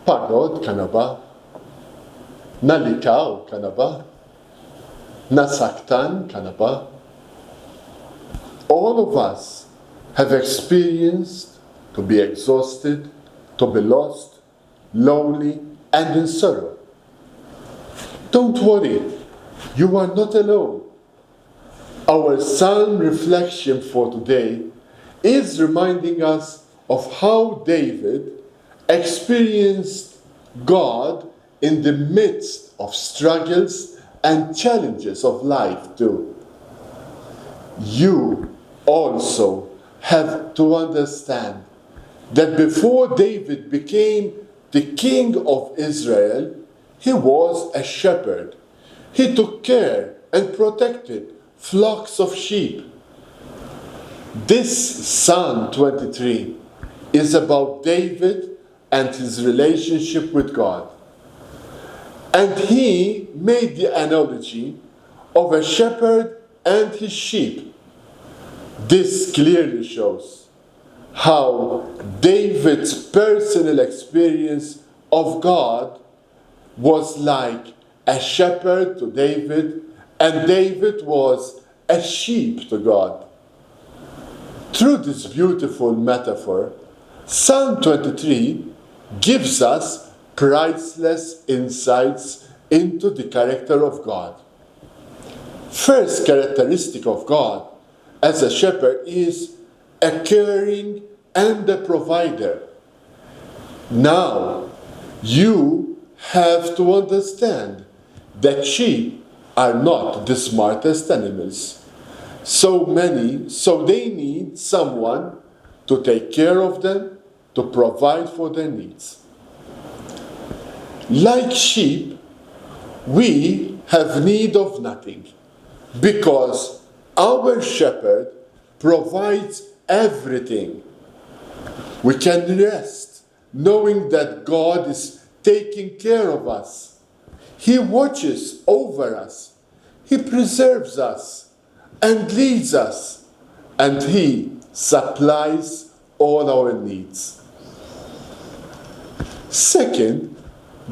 Pagod ka na ba? Nalikaw ka na ba? Nasaktan ka na ba? All of us have experienced to be exhausted, to be lost, lonely, and in sorrow. Don't worry, you are not alone. Our psalm reflection for today is reminding us of how David experienced God in the midst of struggles and challenges of life too. You also have to understand that before David became the king of Israel, he was a shepherd. He took care and protected flocks of sheep. This Psalm 23 is about David and his relationship with God. And he made the analogy of a shepherd and his sheep. This clearly shows how David's personal experience of God was like a shepherd to David, and David was a sheep to God. Through this beautiful metaphor, Psalm 23 gives us priceless insights into the character of God. First characteristic of God as a shepherd is a caring and a provider. Now, you have to understand that sheep are not the smartest animals. So they need someone to take care of them, to provide for their needs. Like sheep, we have need of nothing, because our shepherd provides everything. We can rest knowing that God is taking care of us. He watches over us. He preserves us and leads us, and He supplies all our needs. Second,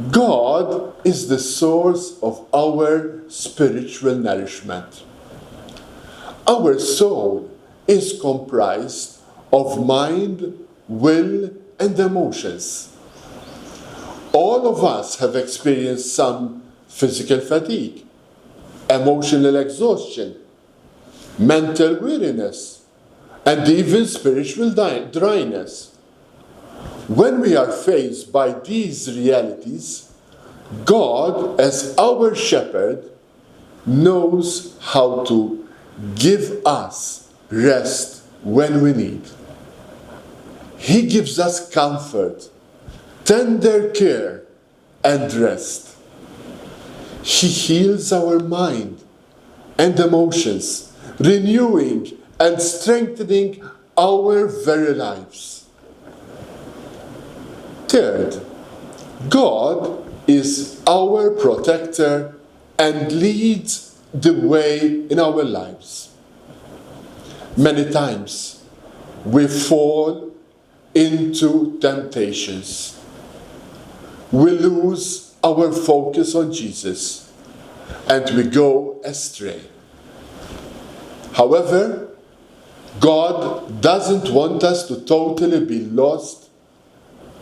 God is the source of our spiritual nourishment. Our soul is comprised of mind, will, and emotions. All of us have experienced some physical fatigue, emotional exhaustion, mental weariness, and even spiritual dryness. When we are faced by these realities, God, as our shepherd, knows how to give us rest when we need. He gives us comfort, tender care, and rest. He heals our mind and emotions, renewing and strengthening our very lives. Third, God is our protector and leads the way in our lives. Many times we fall into temptations. We lose our focus on Jesus and we go astray. However, God doesn't want us to totally be lost,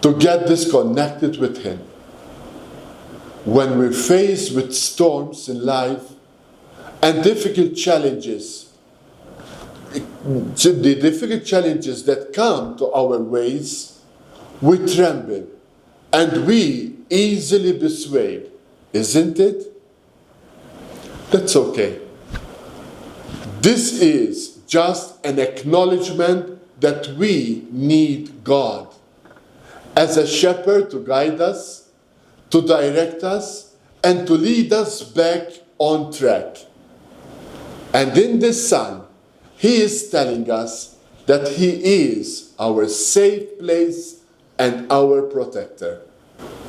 to get disconnected with Him. When we're faced with storms in life and difficult challenges, the difficult challenges that come to our ways, we tremble and we easily be swayed, isn't it? That's okay. This is just an acknowledgement that we need God as a shepherd to guide us, to direct us, and to lead us back on track. And in this Psalm, He is telling us that He is our safe place and our protector.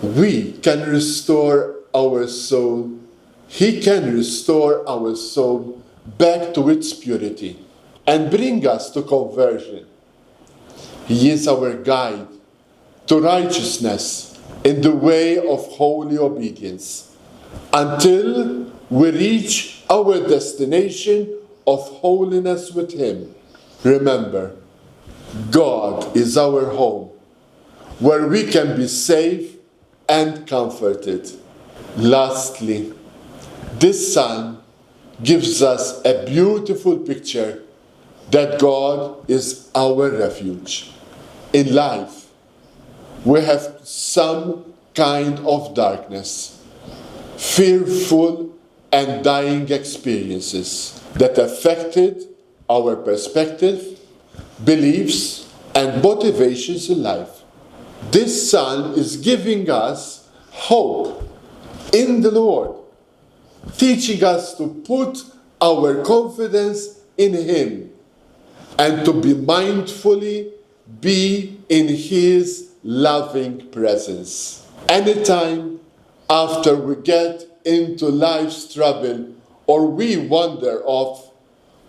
We can restore our soul. He can restore our soul back to its purity and bring us to conversion. He is our guide to righteousness in the way of holy obedience until we reach our destination of holiness with Him. Remember, God is our home, where we can be safe and comforted. Lastly, this Psalm gives us a beautiful picture that God is our refuge. In life, we have some kind of darkness, fearful and dying experiences that affected our perspective, beliefs, and motivations in life. This psalm is giving us hope in the Lord, teaching us to put our confidence in Him and to be mindfully be in His loving presence. Anytime after we get into life's trouble or we wander off,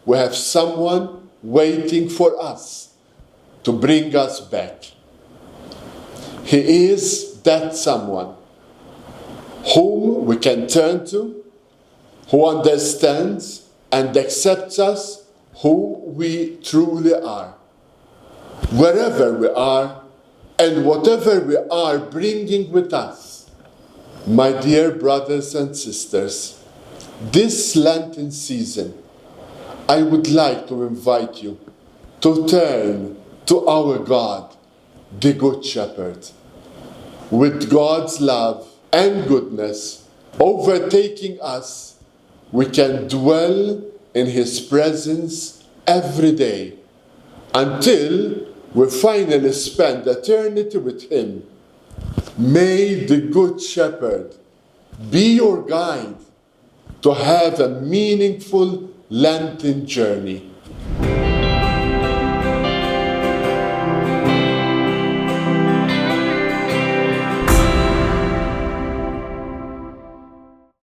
we have someone waiting for us to bring us back. He is that someone whom we can turn to, who understands and accepts us who we truly are. Wherever we are and whatever we are bringing with us, my dear brothers and sisters, this Lenten season, I would like to invite you to turn to our God, the Good Shepherd. With God's love and goodness overtaking us, we can dwell in His presence every day until we finally spend eternity with Him. May the Good Shepherd be your guide to have a meaningful Lenten journey.